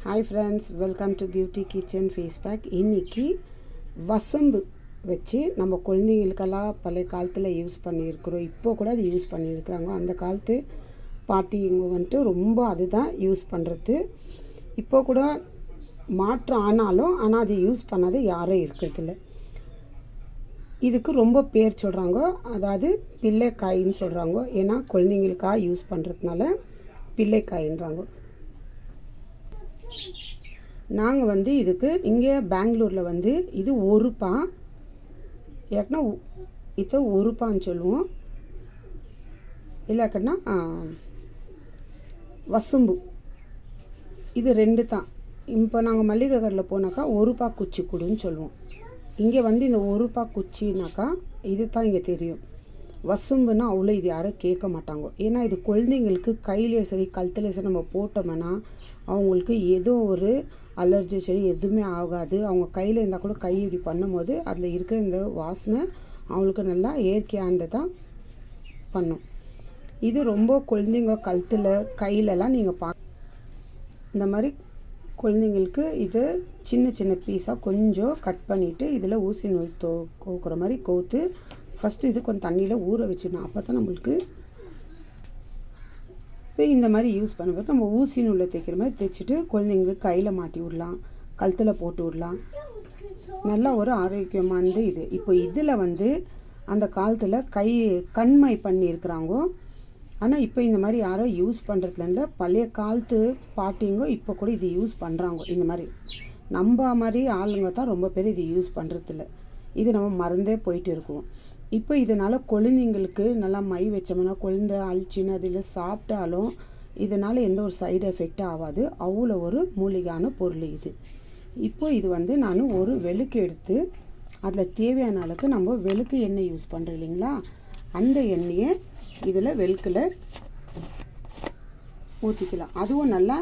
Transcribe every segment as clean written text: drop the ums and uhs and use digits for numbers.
Hi friends, welcome to beauty kitchen face pack. இன்றைக்கி வசம்பு வச்சு நம்ம குழந்தைங்களுக்கெல்லாம் பழைய காலத்தில் யூஸ் பண்ணியிருக்கிறோம். இப்போ கூட அது யூஸ் பண்ணியிருக்கிறாங்க. அந்த காலத்து பாட்டிங்க வந்துட்டு ரொம்ப அதுதான் யூஸ் பண்ணுறது. இப்போ கூட மாற்றம் ஆனாலும் அது யூஸ் பண்ணாத யாரும் இருக்கிறதில்ல. இதுக்கு ரொம்ப பேர் சொல்கிறாங்க, அதாவது பிள்ளைக்காயின்னு சொல்கிறாங்க. ஏன்னா குழந்தைங்களுக்காக யூஸ் பண்ணுறதுனால பிள்ளைக்காயின்றாங்க. நாங்கள் இதுக்கு இங்கே பெங்களூரில் இது ஒருப்பா, ஏன்னா இதை ஒருப்பான்னு சொல்லுவோம், இல்லைக்கன்னா வசம்பு. இது ரெண்டு தான். இப்போ நாங்கள் மல்லிகை கடையில் போனாக்கா ஒருப்பா குச்சி கொடுன்னு சொல்லுவோம். இங்கே இந்த ஒருப்பா குச்சினாக்கா இது தான் இங்கே தெரியும். வசம்புன்னா அவ்வளோ இது யாரும் கேட்க மாட்டாங்க. ஏன்னா இது குழந்தைங்களுக்கு கையிலே சரி கழுத்துலேயே சரி நம்ம போட்டோம்னா அவங்களுக்கு ஏதோ ஒரு அலர்ஜி சரி எதுவுமே ஆகாது. அவங்க கையில் இருந்தால் கூட கை இப்படி பண்ணும்போது அதில் இருக்கிற இந்த வாசனை அவங்களுக்கு நல்லா இயற்கையானதான் பண்ணும். இது ரொம்ப குழந்தைங்க கழுத்தில் கையிலலாம் நீங்கள் இந்த மாதிரி குழந்தைங்களுக்கு இது சின்ன சின்ன பீஸாக கொஞ்சம் கட் பண்ணிவிட்டு இதில் ஊசி நூல் கோக்குற மாதிரி கோத்து ஃபஸ்ட்டு இது கொஞ்சம் தண்ணியில் ஊற வச்சிடணும். அப்போ தான் நம்மளுக்கு இப்போ இந்த மாதிரி யூஸ் பண்ணும்போது நம்ம ஊசி நூலில் தைக்கிற மாதிரி தைச்சிட்டு குழந்தைங்களுக்கு கையில் மாட்டி விடலாம், கழுத்தில் போட்டு விடலாம். நல்லா ஒரு ஆரோக்கியமானது இது. இப்போ இதில் அந்த காலத்தில் கண்மை பண்ணியிருக்கிறாங்க. ஆனால் இப்போ இந்த மாதிரி யாரும் யூஸ் பண்ணுறதுல பழைய காலத்து பாட்டிங்க இப்போ கூட இது யூஸ் பண்ணுறாங்க. இந்த மாதிரி நம்ம மாதிரி ஆளுங்க தான் ரொம்ப பேர் இது யூஸ் பண்ணுறதில்ல. இது நம்ம மறந்தே போயிட்டு இருக்குவோம். இப்போ இதனால் குழந்தைங்களுக்கு நல்லா மை வச்சோம்னா குழந்தை அழிச்சின்னு அதில் சாப்பிட்டாலும் இதனால் எந்த ஒரு சைடு எஃபெக்டும் ஆகாது. அவ்வளோ ஒரு மூலிகையான பொருள் இது. இப்போ இது நான் ஒரு வெளுக்கு எடுத்து அதில் தேவையான அளவுக்கு நம்ம வெளுக்கு எண்ணெய் யூஸ் பண்ணுறோம் இல்லைங்களா, அந்த எண்ணெயை இதில் வெளுக்கில் ஊற்றிக்கலாம். அதுவும் நல்லா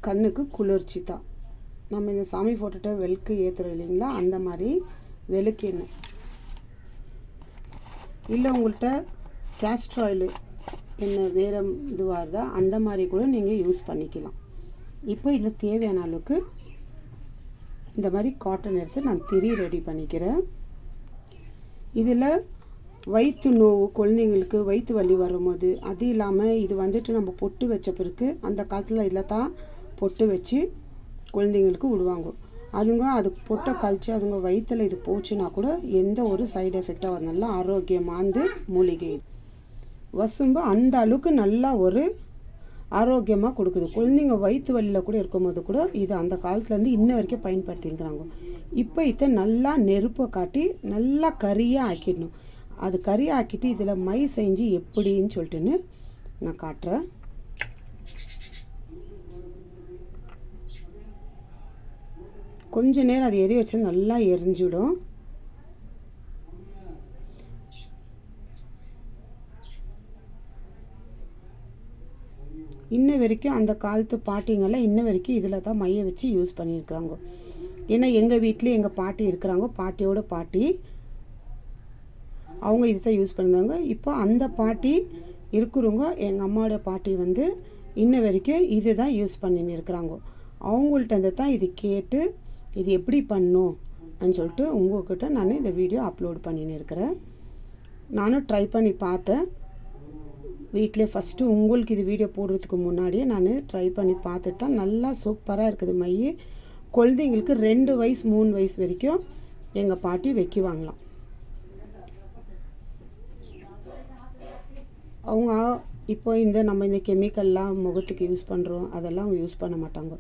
கண்ணுக்கு குளிர்ச்சி தான். நம்ம இந்த சாமி போட்டுட்டு வெளுக்கு ஏற்றுறோம் இல்லைங்களா, அந்த மாதிரி வெளுக்கு எண்ணெய். இல்லை உங்கள்கிட்ட கேஸ்டர் ஆயில் என்ன வேறு இதுவாக இருந்தால் அந்த மாதிரி கூட நீங்கள் யூஸ் பண்ணிக்கலாம். இப்போ இதில் தேவையான அளவுக்கு இந்த மாதிரி காட்டன் எடுத்து நான் திரி ரெடி பண்ணிக்கிறேன். இதில் வயிற்று நோவு குழந்தைங்களுக்கு வயிற்று வலி வரும்போது, அது இல்லாமல் இது நம்ம பொட்டு வச்ச பிறகு அந்த காலத்தில் இதில் தான் பொட்டு வச்சு குழந்தைங்களுக்கு விடுவாங்க. அது பொட்டை கழிச்சு அதுங்க வயிற்றில் இது போச்சுன்னா கூட எந்த ஒரு சைடு எஃபெக்டாக ஒரு நல்லா ஆரோக்கியமான மூலிகை. வசம்பு அந்த அளவுக்கு நல்லா ஒரு ஆரோக்கியமாக கொடுக்குது. குழந்தைங்க வயிற்று வலியில் கூட இருக்கும்போது கூட இது அந்த காலத்துலேருந்து இன்ன வரைக்கும் பயன்படுத்தியிருக்கிறாங்க. இப்போ இதை நல்லா நெருப்பை காட்டி நல்லா கறியாக ஆக்கிடணும். அது கறியாக ஆக்கிட்டு இதில் மை செஞ்சு எப்படின்னு சொல்லிட்டுன்னு நான் காட்டுறேன். கொஞ்ச நேரம் அது எரிய வச்சு நல்லா எரிஞ்சிடும். இன்ன வரைக்கும் அந்த காலத்து பாட்டிங்கெல்லாம் இன்ன வரைக்கும் இதில் தான் மைய வச்சு யூஸ் பண்ணியிருக்கிறாங்க. ஏன்னா எங்கள் வீட்டில் எங்கள் பாட்டி இருக்கிறாங்க, பாட்டியோட பாட்டி, அவங்க இது தான் யூஸ் பண்ணியிருந்தாங்க. இப்போ அந்த பாட்டி இருக்கிறவங்க எங்கள் அம்மாவோட பாட்டி இன்ன வரைக்கும் இது தான் யூஸ் பண்ணின்னு இருக்கிறாங்க. அவங்கள்ட்ட தான் இது கேட்டு இது எப்படி பண்ணும் அப்படின்னு சொல்லிட்டு உங்கள்கிட்ட நான் இந்த வீடியோ அப்லோட் பண்ணின்னு இருக்கிறேன். நானும் ட்ரை பண்ணி பார்த்தேன் வீட்டிலே. ஃபஸ்ட்டு உங்களுக்கு இது வீடியோ போடுறதுக்கு முன்னாடியே நான் ட்ரை பண்ணி பார்த்துட்டு தான் நல்லா சூப்பராக இருக்குது மை. குழந்தைங்களுக்கு 2 வயசு 3 வயசு வரைக்கும் எங்கள் பாட்டி வைக்குவாங்களாம். அவங்க இப்போ நம்ம இந்த கெமிக்கல்லாம் முகத்துக்கு யூஸ் பண்ணுறோம், அதெல்லாம் அவங்க யூஸ் பண்ண மாட்டாங்க.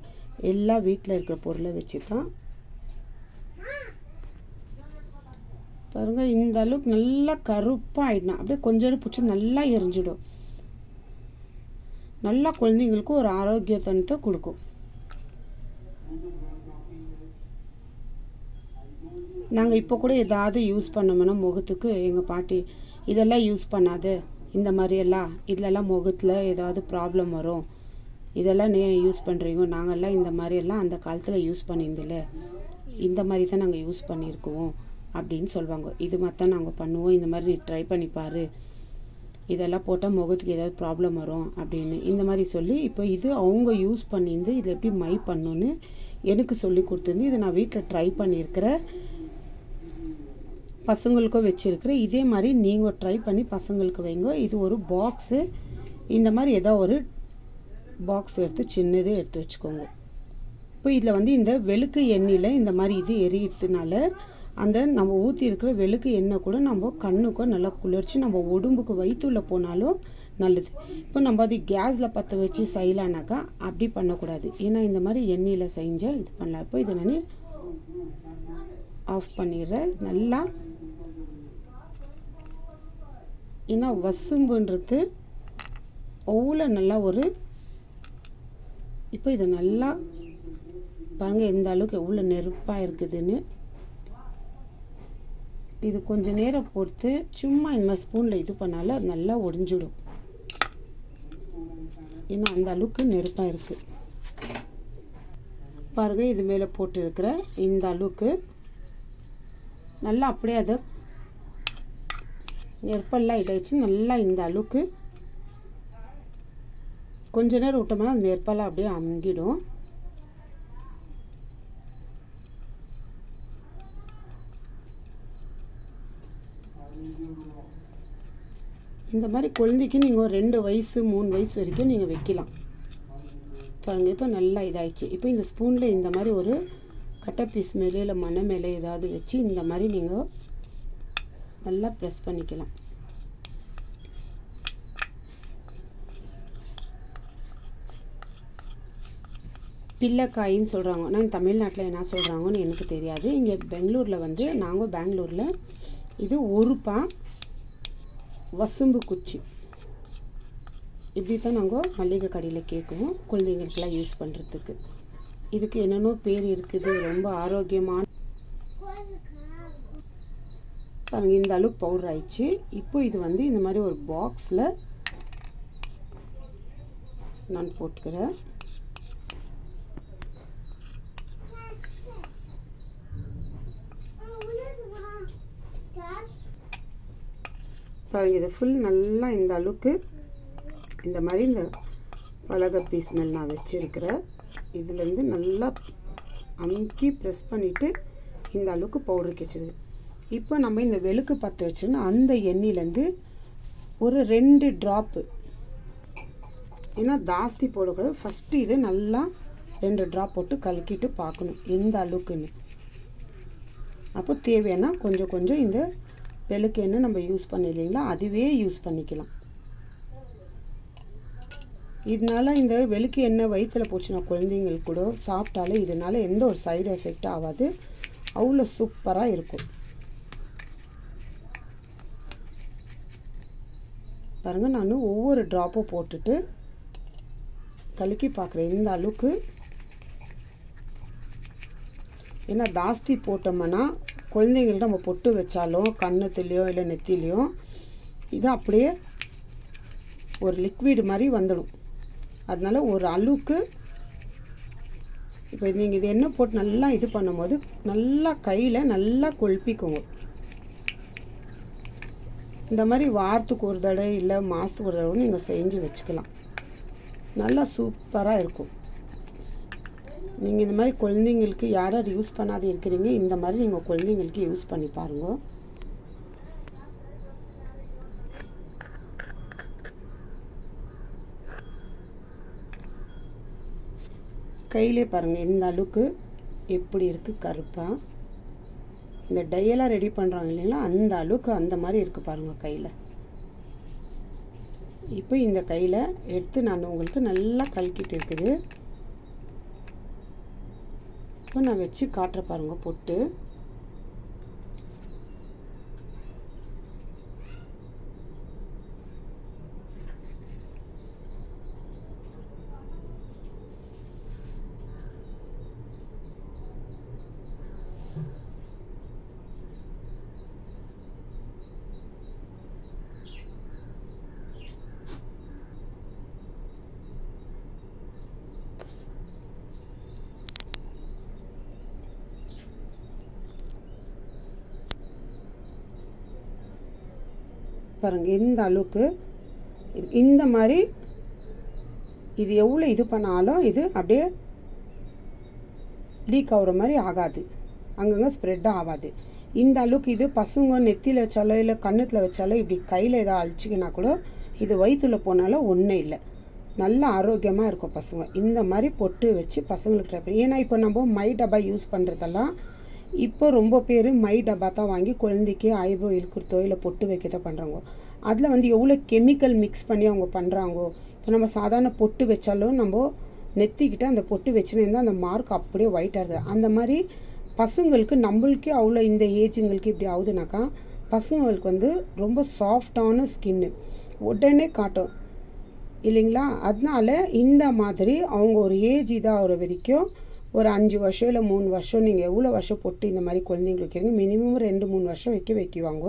எல்லா வீட்டில் இருக்கிற பொருளை வச்சு தான் பாருங்கள். இந்த அளவுக்கு நல்லா கருப்பாக ஆகிடணும். அப்படியே கொஞ்சம் பிடிச்சி நல்லா எரிஞ்சிடும். நல்லா குழந்தைங்களுக்கு ஒரு ஆரோக்கியத்தனத்தை கொடுக்கும். நாங்கள் இப்போ கூட ஏதாவது யூஸ் பண்ணோம்னா முகத்துக்கு எங்கள் பாட்டி இதெல்லாம் யூஸ் பண்ணாது, இந்த மாதிரியெல்லாம் இதிலெல்லாம் முகத்தில் ஏதாவது ப்ராப்ளம் வரும், இதெல்லாம் நீ யூஸ் பண்ணுறீங்க, நாங்கள்லாம் இந்த மாதிரியெல்லாம் அந்த காலத்தில் யூஸ் பண்ணியிருந்தில்ல, இந்த மாதிரி தான் நாங்கள் யூஸ் பண்ணியிருக்குவோம் அப்படின்னு சொல்லுவாங்க. இது மாதிரி தான் நாங்கள் பண்ணுவோம், இந்த மாதிரி நீ ட்ரை பண்ணிப்பார் இதெல்லாம் போட்டால் முகத்துக்கு ஏதாவது ப்ராப்ளம் வரும் அப்படின்னு இந்த மாதிரி சொல்லி இப்போ இது அவங்க யூஸ் பண்ணியிருந்து இதை எப்படி மை பண்ணணுன்னு எனக்கு சொல்லி கொடுத்துருந்து இதை நான் வீட்டில் ட்ரை பண்ணியிருக்கிறேன், பசங்களுக்கும் வச்சுருக்கிறேன். இதே மாதிரி நீங்கள் ட்ரை பண்ணி பசங்களுக்கு வைங்க. இது ஒரு பாக்ஸு, இந்த மாதிரி ஏதோ ஒரு பாக்ஸ் எடுத்து சின்னதே எடுத்து வச்சுக்கோங்க. இப்போ இதில் வந்து இந்த வெளுக்கு எண்ணெயில் இந்த மாதிரி இது எரியறதுனால அந்த நம்ம ஊற்றி இருக்கிற வெளுக்கு எண்ணெய் கூட நம்ம கண்ணுக்கும் நல்லா குளிர்ச்சி, நம்ம உடம்புக்கு வயிற்றுல போனாலும் நல்லது. இப்போ நம்ம அது கேஸில் பற்ற வச்சு செய்யலானாக்கா அப்படி பண்ணக்கூடாது. ஏன்னா இந்த மாதிரி எண்ணெயில் செஞ்சால் இது பண்ணலாம். இப்போ இதை நான் ஆஃப் பண்ணிடுறேன் நல்லா. ஏன்னா வசும்புன்றது அவ்வளோ நல்லா ஒரு இப்போ இதை நல்லா பாருங்கள் எந்த அளவுக்கு எவ்வளோ நெருப்பாக இருக்குதுன்னு. இது கொஞ்சம் நேரம் பொறுத்து சும்மா இந்த மாதிரி ஸ்பூனில் இது பண்ணாலும் அது நல்லா ஒடிஞ்சிடும். ஏன்னா அந்த அளவுக்கு நெருப்பாக இருக்குது பாருங்கள். இது மேலே போட்டு இருக்கிற இந்த அளவுக்கு நல்லா அப்படியே அதை நெருப்பெல்லாம் இதாகிடுச்சு. நல்லா இந்த அளவுக்கு கொஞ்ச நேரம் விட்டோம்னா அந்த நெருப்பெல்லாம் அப்படியே அமுங்கிடும். இந்த மாதிரி குழந்தைக்கு நீங்கள் 2 வயசு 3 வயசு வரைக்கும் நீங்கள் வைக்கலாம் பாருங்கள். இப்போ நல்லா இதாகிடுச்சு. இப்போ இந்த ஸ்பூனில் இந்த மாதிரி ஒரு கட்டை பீஸ் மேலே இல்லை மண் மேலே ஏதாவது வச்சு இந்த மாதிரி நீங்கள் நல்லா ப்ரெஸ் பண்ணிக்கலாம். பிள்ளைக்காயின்னு சொல்கிறாங்க, நான் தமிழ்நாட்டில் என்ன சொல்கிறாங்கன்னு எனக்கு தெரியாது. இங்கே பெங்களூரில் வந்து நாங்கள் பெங்களூரில் இது ஒருப்பா வசும்பு குச்சி இப்படி தான் நாங்கள் மளிகை கடையில் கேட்குவோம் குழந்தைங்களுக்கெல்லாம் யூஸ் பண்ணுறதுக்கு. இதுக்கு என்னென்னோ பேர் இருக்குது, ரொம்ப ஆரோக்கியமான பாருங்கள். இந்த அளவுக்கு பவுடர் ஆயிடுச்சு. இப்போ இது வந்து இந்த மாதிரி ஒரு பாக்ஸில் நான் போட்டுக்கிறேன். பாருங்கள் இது ஃபுல் நல்லா இந்த அளவுக்கு இந்த மாதிரி இந்த பலகை பீஸ் மேல் நான் வச்சுருக்கிறேன். இதுலேருந்து நல்லா அமுக்கி ப்ரெஸ் பண்ணிவிட்டு இந்த அளவுக்கு பவுடர் கிடச்சிடுது. இப்போ நம்ம இந்த வெளுக்கு பற்ற வச்சோன்னா அந்த எண்ணெயிலேருந்து ஒரு 2 ட்ராப்பு, ஏன்னா ஜாஸ்தி போடக்கூடாது. ஃபஸ்ட்டு இது நல்லா 2 ட்ராப் போட்டு கலக்கிட்டு பார்க்கணும் எந்த அளவுக்குன்னு. அப்போ தேவைன்னா கொஞ்சம் கொஞ்சம் இந்த வெளுக்கு எண்ணெய் நம்ம யூஸ் பண்ணிடலீங்களா அதுவே யூஸ் பண்ணிக்கலாம். இதனால இந்த வெளுக்கு எண்ணெய் வயிற்றில் போச்சுன்னா குழந்தைங்களுக்கு கூட சாப்பிட்டாலே இதனால எந்த ஒரு சைடு எஃபெக்ட் ஆகாது, அவ்வளோ சூப்பராக இருக்கும். பாருங்கள் நான் ஒவ்வொரு ட்ராப்பும் போட்டுட்டு கலக்கி பார்க்குறேன் இந்த அளவுக்கு. ஏன்னா ஜாஸ்தி போட்டோம்னா குழந்தைங்கள்ட்ட நம்ம பொட்டு வச்சாலும் கன்னத்துலேயோ இல்லை நெத்திலையோ இது அப்படியே ஒரு லிக்விட் மாதிரி வந்துடும். அதனால ஒரு அளவுக்கு இப்போ நீங்கள் இது எண்ணெய் போட்டு நல்லா இது பண்ணும்போது நல்லா கையில் நல்லா கொழுப்பிக்கோங்க. இந்த மாதிரி வாரத்துக்கு ஒரு தடவை இல்லை மாதத்துக்கு ஒரு தடவை நீங்கள் செஞ்சு வச்சுக்கலாம், நல்லா சூப்பராக இருக்கும். நீங்கள் இந்த மாதிரி குழந்தைங்களுக்கு யார் யார் யூஸ் பண்ணாத இருக்கிறீங்க இந்த மாதிரி நீங்கள் குழந்தைங்களுக்கு யூஸ் பண்ணி பாருங்க. கையிலே பாருங்கள் இந்த அளவுக்கு எப்படி இருக்குது கருப்பாக. இந்த டையெல்லாம் ரெடி பண்ணுறாங்க இல்லைங்களா அந்த அளவுக்கு அந்த மாதிரி இருக்குது பாருங்கள் கையில். இப்போ இந்த கையில் எடுத்து நான் உங்களுக்கு நல்லா கலக்கிட்டு இருக்குது. இப்போ நான் வச்சு காட்டுற பாருங்க பொட்டு. பாருங்கள் இந்த அளவுக்கு இந்த மாதிரி இது எவ்வளோ இது பண்ணாலும் இது அப்படியே லீக் ஆகுற மாதிரி ஆகாது, அங்கங்கே ஸ்ப்ரெட்டாக ஆகாது. இந்த அளவுக்கு இது பசங்க நெத்தியில் வச்சாலோ இல்லை கன்னத்தில் வச்சாலோ இப்படி கையில் ஏதாவது அழிச்சிக்கினா கூட இது வயிற்றுல போனாலும் ஒன்றும் இல்லை, நல்ல ஆரோக்கியமாக இருக்கும் பசங்க. இந்த மாதிரி பொட்டு வச்சு பசங்களுக்கு ட்ரை பண்ணி. ஏன்னா இப்போ நம்ம மை டப்பா யூஸ் பண்ணுறதெல்லாம் இப்போ ரொம்ப பேர் மை டப்பா தான் வாங்கி குழந்தைக்கு ஐப்ரோ இழுக்கிறதோ இல்லை பொட்டு வைக்கதோ பண்ணுறாங்க. அதில் வந்து எவ்வளோ கெமிக்கல் மிக்ஸ் பண்ணி அவங்க பண்ணுறாங்கோ. இப்போ நம்ம சாதாரண பொட்டு வச்சாலும் நம்ம நெத்திக்கிட்ட அந்த பொட்டு வச்சுன்னு அந்த மார்க் அப்படியே ஒயிட்டாக இருக்குது. அந்த மாதிரி பசங்களுக்கு நம்மளுக்கே அவ்வளோ இந்த ஏஜுங்களுக்கு இப்படி ஆகுதுனாக்கா பசங்களுக்கு வந்து ரொம்ப சாஃப்டான ஸ்கின்னு உடனே காட்டும் இல்லைங்களா. அதனால இந்த மாதிரி அவங்க ஒரு ஏஜ் இதாகிற வரைக்கும் ஒரு 5 வருஷம் இல்லை 3 வருஷம் நீங்கள் எவ்வளோ வருஷம் பொட்டு இந்த மாதிரி குழந்தைங்களுக்கு வைக்கிறீங்க, மினிமம் 2-3 வருஷம் வைக்குவாங்க.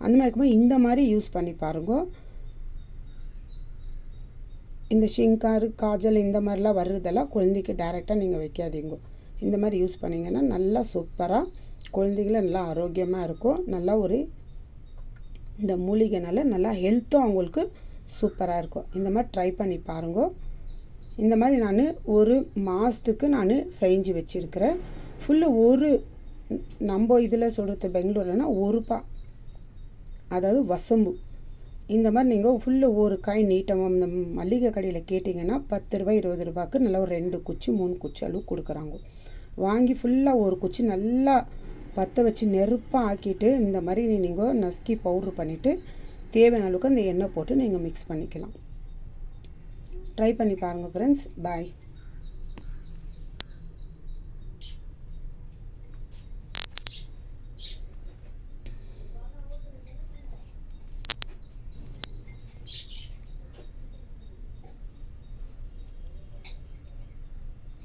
அந்த மாதிரி இருக்கும்போது இந்த மாதிரி யூஸ் பண்ணி பாருங்க. இந்த ஷிங்கார் காஜல் இந்த மாதிரிலாம் வர்றதெல்லாம் குழந்தைக்கு டைரெக்டாக நீங்கள் வைக்காதீங்க. இந்த மாதிரி யூஸ் பண்ணிங்கன்னா நல்லா சூப்பராக குழந்தைகளை நல்லா ஆரோக்கியமாக இருக்கும். நல்லா ஒரு இந்த மூலிகைனால நல்லா ஹெல்த்தும் அவங்களுக்கு சூப்பராக இருக்கும். இந்த மாதிரி ட்ரை பண்ணி பாருங்க. இந்த மாதிரி நான் ஒரு மாதத்துக்கு நான் செஞ்சு வச்சுருக்கிறேன். ஃபுல்லு ஒரு நம்ம இதில் சொல்கிறது பெங்களூர்லனா ₹1, அதாவது வசம்பு. இந்த மாதிரி நீங்கள் ஃபுல்லு ஒரு காய் நீட்டமாக இந்த மல்லிகை கடையில் கேட்டிங்கன்னா ₹10-20 நல்லா ஒரு 2 குச்சி 3 குச்சி அளவு கொடுக்குறாங்க. வாங்கி ஃபுல்லாக ஒரு குச்சி நல்லா பற்ற வச்சு நெருப்பாக ஆக்கிட்டு இந்த மாதிரி நீங்கள் நசுக்கி பவுட்ரு பண்ணிவிட்டு தேவையான அளவுக்கு அந்த எண்ணெய் போட்டு நீங்கள் மிக்ஸ் பண்ணிக்கலாம். ட்ரை பண்ணி பாருங்கள் ஃப்ரெண்ட்ஸ். பாய்.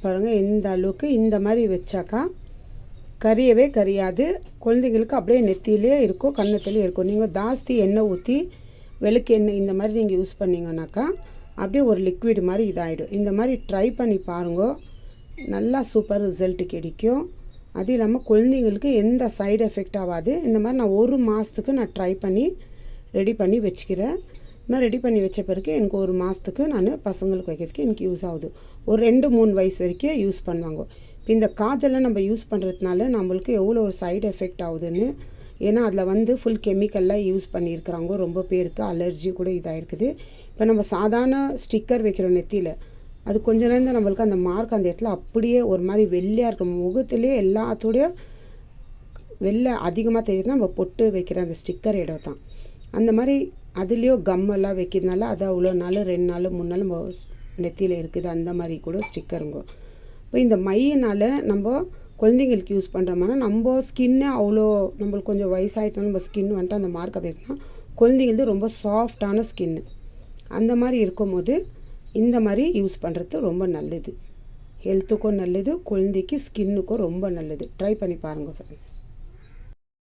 பாருங்கள் இந்த அளவுக்கு இந்த மாதிரி வச்சாக்கா கரியவே கரியாது. குழந்தைங்களுக்கு அப்படியே நெத்திலே இருக்கும், கன்னத்துலேயே இருக்கும். நீங்கள் ஜாஸ்தி எண்ணெய் ஊற்றி விளக்கு எண்ணெய் இந்த மாதிரி நீங்கள் யூஸ் பண்ணிங்கனாக்கா அப்படியே ஒரு லிக்விட் மாதிரி இதாகிடும். இந்த மாதிரி ட்ரை பண்ணி பாருங்க, நல்லா சூப்பர் ரிசல்ட்டு கிடைக்கும். அது இல்லாமல் குழந்தைங்களுக்கு எந்த சைடு எஃபெக்ட் ஆகாது. இந்த மாதிரி நான் ஒரு மாதத்துக்கு நான் ட்ரை பண்ணி ரெடி பண்ணி வச்சுக்கிறேன். நான் ரெடி பண்ணி வச்ச பிறகு எனக்கு ஒரு மாதத்துக்கு நான் பசங்களுக்கு வைக்கிறதுக்கு எனக்கு யூஸ் ஆகுது. ஒரு 2-3 வயசு வரைக்கும் யூஸ் பண்ணுவாங்க. இப்போ இந்த காஜெல்லாம் நம்ம யூஸ் பண்ணுறதுனால நம்மளுக்கு எவ்வளோ ஒரு சைடு எஃபெக்ட் ஆகுதுன்னு, ஏன்னா அதில் வந்து ஃபுல் கெமிக்கல்லாம் யூஸ் பண்ணியிருக்கிறாங்க. ரொம்ப பேருக்கு அலர்ஜி கூட இதாக இருக்குது. இப்போ நம்ம சாதாரண ஸ்டிக்கர் வைக்கிறோம் நெத்தியில், அது கொஞ்ச நேரம் தான் நம்மளுக்கு அந்த மார்க் அந்த இடத்துல அப்படியே ஒரு மாதிரி வெள்ளையாக இருக்கும். முகத்துலேயே எல்லாத்தோடைய வெள்ளை அதிகமாக தெரியுதுன்னா நம்ம பொட்டு வைக்கிற அந்த ஸ்டிக்கர் இடம் தான். அந்த மாதிரி அதுலேயோ கம்மெல்லாம் வைக்கிறதுனால அது அவ்வளோ நாள் 2 நாள் 3 நாள் நம்ம நெத்தியில் இருக்குது. அந்த மாதிரி கூட ஸ்டிக்கருங்க. இப்போ இந்த மையினால் நம்ம குழந்தைங்களுக்கு யூஸ் பண்ணுறோம்னா நம்ம ஸ்கின்னு அவ்வளோ நம்மளுக்கு கொஞ்சம் வயசாகிட்டோம், நம்ம ஸ்கின் வந்துட்டு அந்த மார்க் அப்படி இருக்குன்னா குழந்தைங்களுக்கு ரொம்ப சாஃப்டான ஸ்கின்னு அந்த மாதிரி இருக்கும்போது இந்த மாதிரி யூஸ் பண்ணுறது ரொம்ப நல்லது. ஹெல்த்துக்கும் நல்லது, குழந்தைக்கு ஸ்கின்னுக்கும் ரொம்ப நல்லது. ட்ரை பண்ணி பாருங்கள் ஃப்ரெண்ட்ஸ்.